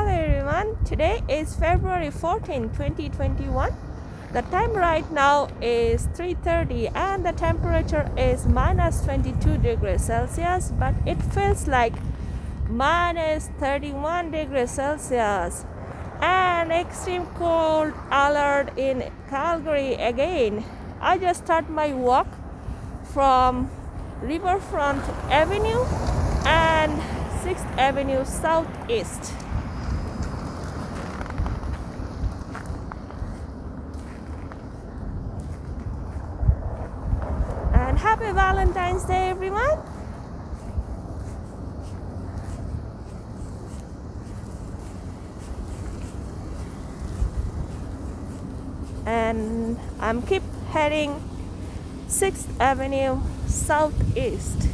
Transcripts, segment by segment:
Hello everyone, today is February 14, 2021. The time right now is 3:30 and the temperature is minus 22 degrees Celsius, but it feels like minus 31 degrees Celsius. And extreme cold alert in Calgary again. I just start my walk from Riverfront Avenue and 6th Avenue Southeast. And happy Valentine's Day, everyone. And I'm keep heading 6th Avenue Southeast.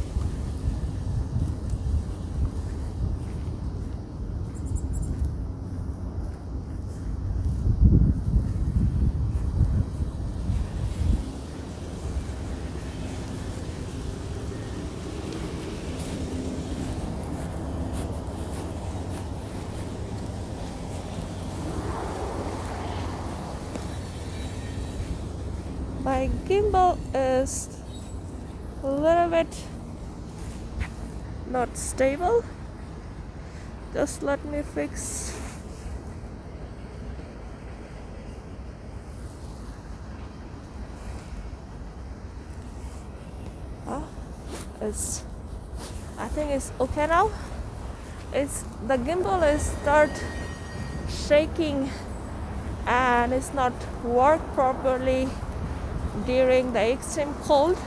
My gimbal is a little bit not stable. Just let me fix. I think it's okay now. The gimbal is start shaking and it's not work properly during the extreme cold.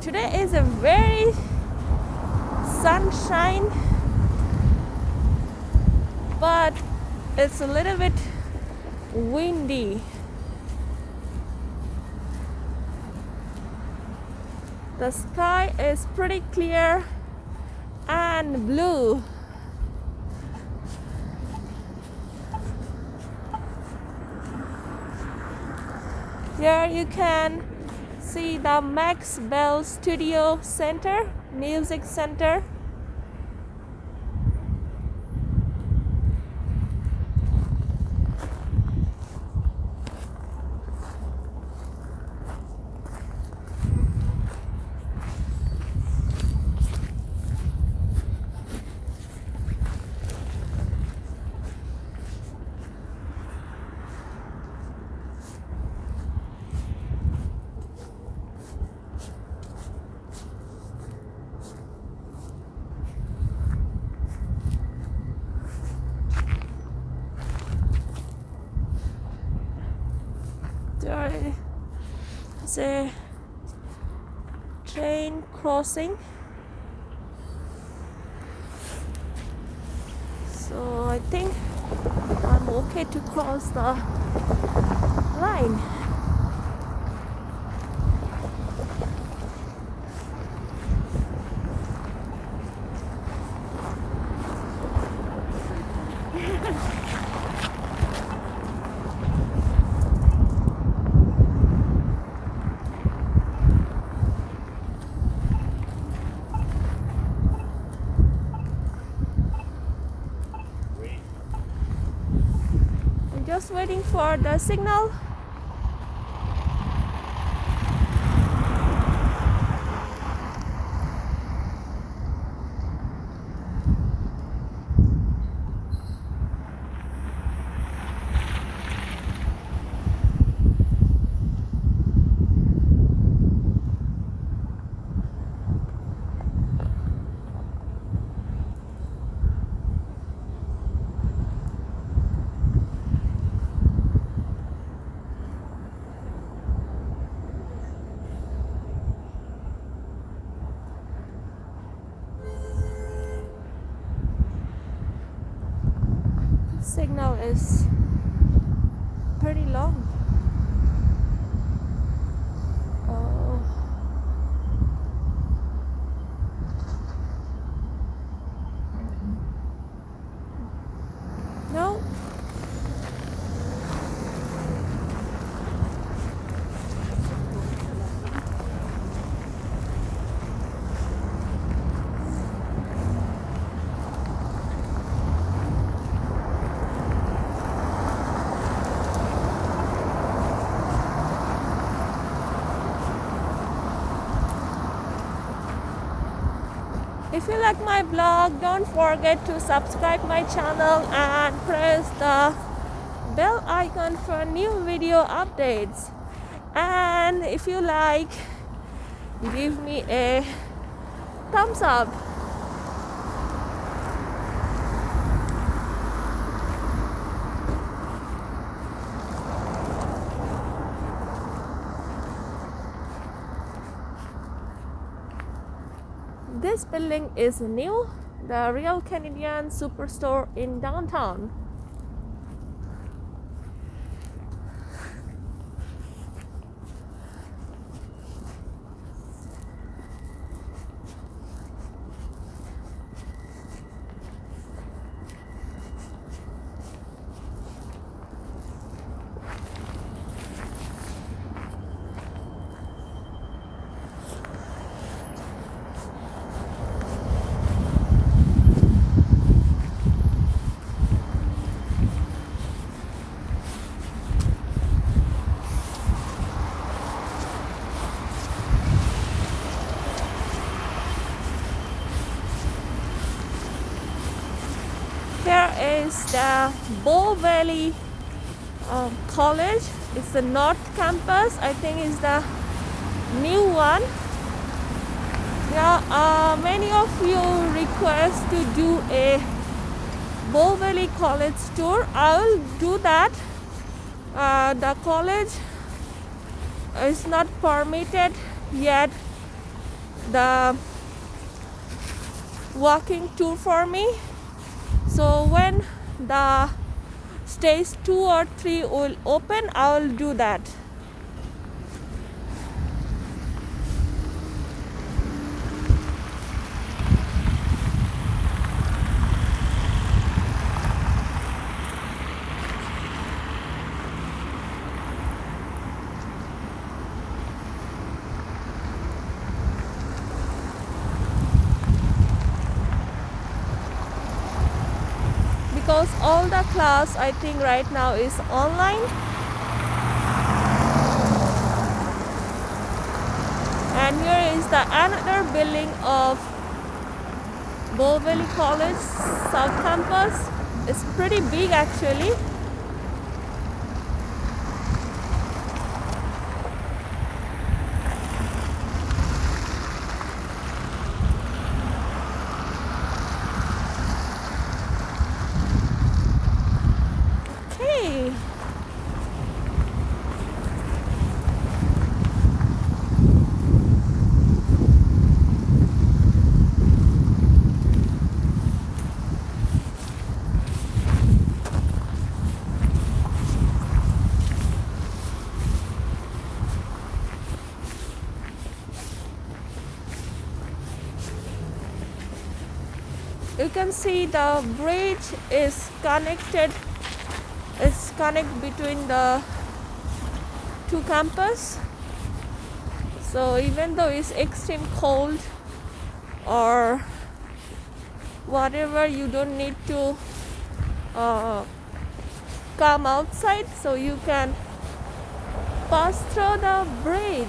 Today is a very sunshine, but it's a little bit windy. The sky is pretty clear and blue. Here you can see the Max Bell Studio Center, Music Center. There is a train crossing, so I think I'm okay to cross the line. Just waiting for the signal. Signal is pretty long. No. If you like my blog, don't forget to subscribe my channel and press the bell icon for new video updates. And if you like, give me a thumbs up. This building is new, the Real Canadian Superstore in downtown. Here is the Bow Valley College. It's the North Campus. I think it's the new one. Yeah, many of you request to do a Bow Valley College tour. I will do that. The college is not permitted yet the walking tour for me. So when the stage 2 or 3 will open, I will do that. Because all the class I think right now is online. And here is the another building of Bow Valley College South Campus. It's pretty big actually. You can see the bridge is connected. It's connected between the two campus. So even though it's extreme cold or whatever, you don't need to come outside. So you can pass through the bridge.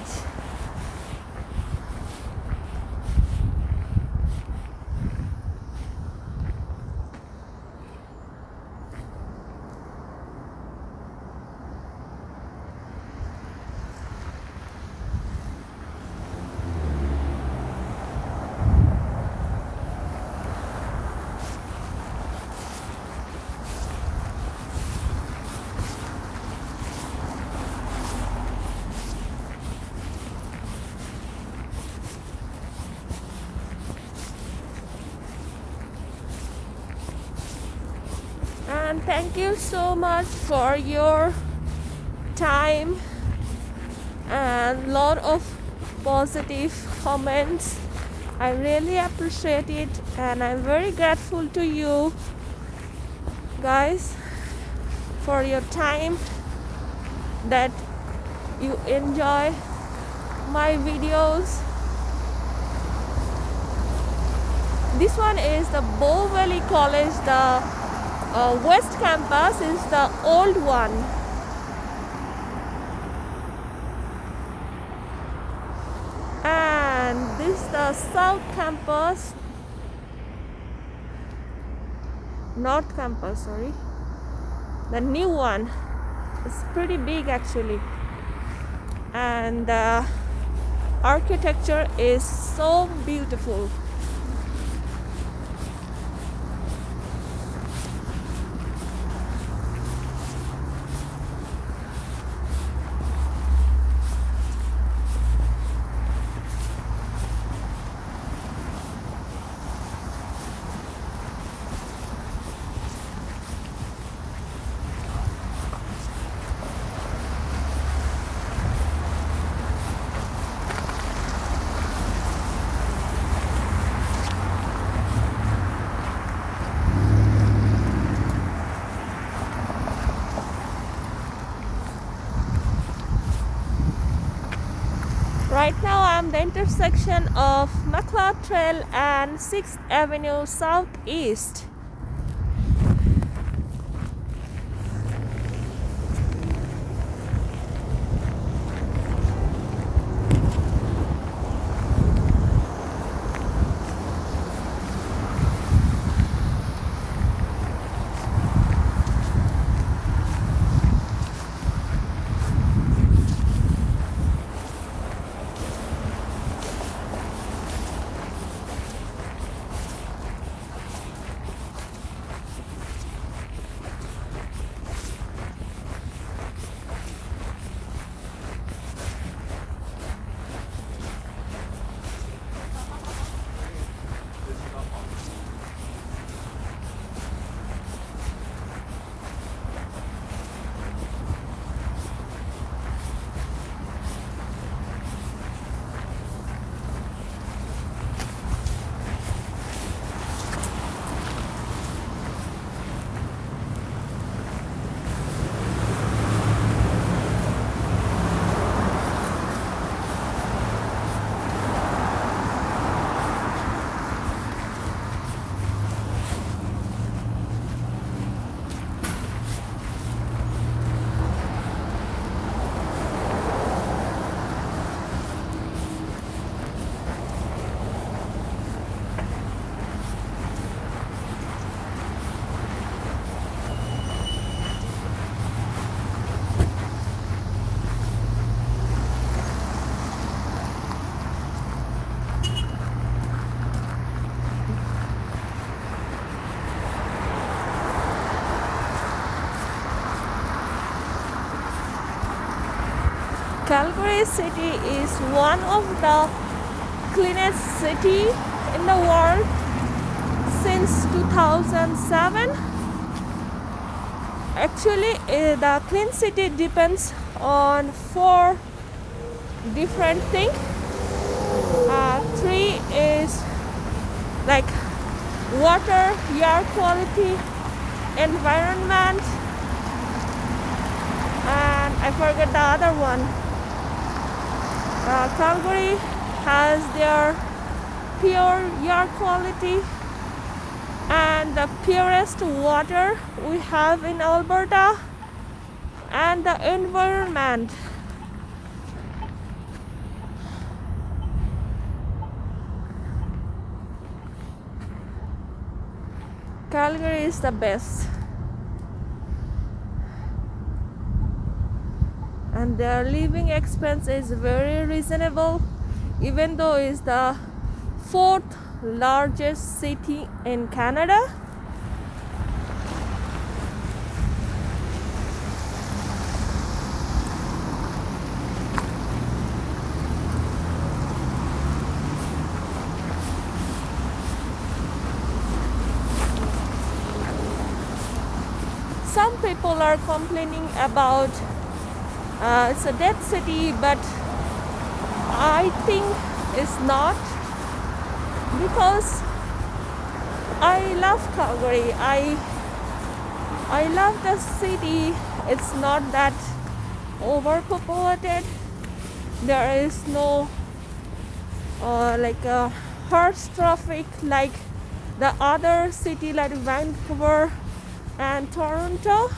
And thank you so much for your time and lot of positive comments. I really appreciate it, and I'm very grateful to you guys for your time, that you enjoy my videos. This one is the Bow Valley College. The West Campus is the old one. And this is the South Campus. North Campus, sorry. The new one is pretty big actually, and the architecture is so beautiful. Right now I'm the intersection of McLeod Trail and 6th Avenue Southeast. Calgary city is one of the cleanest city in the world since 2007. Actually, the clean city depends on 4 different things. 3 is like water, air quality, environment, and I forget the other one. Calgary has their pure air quality and the purest water we have in Alberta, and the environment. Calgary is the best, and their living expense is very reasonable, even though it's the 4th largest city in Canada. Some people are complaining about it's a dead city, but I think it's not, because I love Calgary. I love the city. It's not that overpopulated. There is no horse traffic like the other city like Vancouver and Toronto.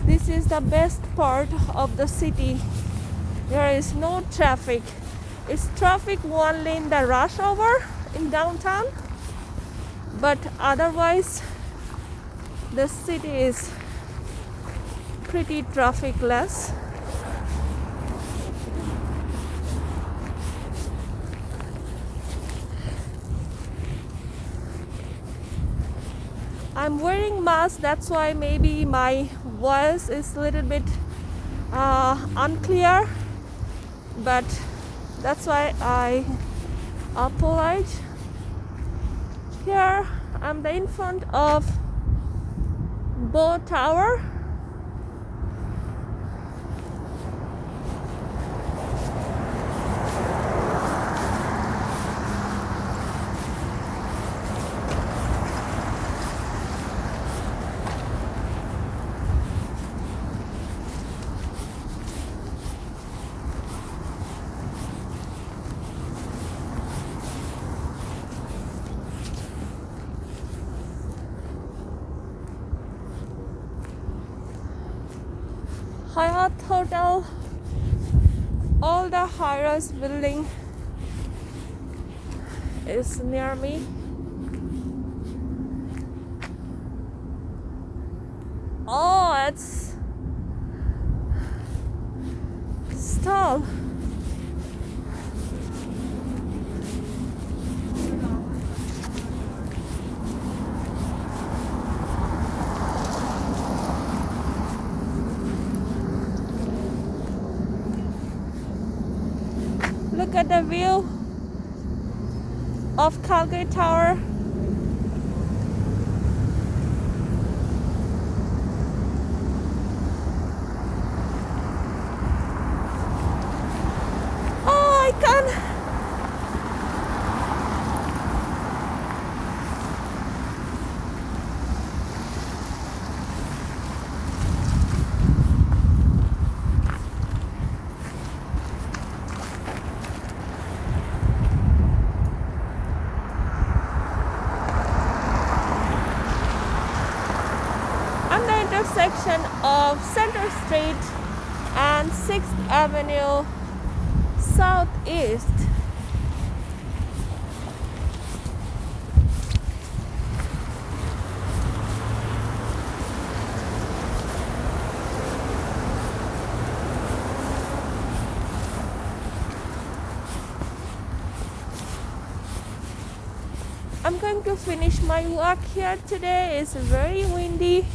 This is the best part of the city. There is no traffic. It's traffic only in the rush hour in downtown, but otherwise the city is pretty traffic-less. I'm wearing mask, that's why maybe my voice is a little bit unclear, but that's why I apologize. Here I'm in front of Bow Tower. Hyatt Hotel, all the high-rise building is near me. Oh, it's stall. Look at the view of Calgary Tower. Oh, I can't. Intersection of Center Street and 6th Avenue Southeast. I'm going to finish my walk here today. It's very windy.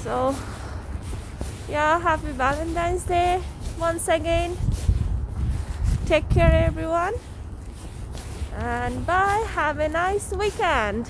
So yeah, happy Valentine's Day once again. Take care everyone, and bye. Have a nice weekend.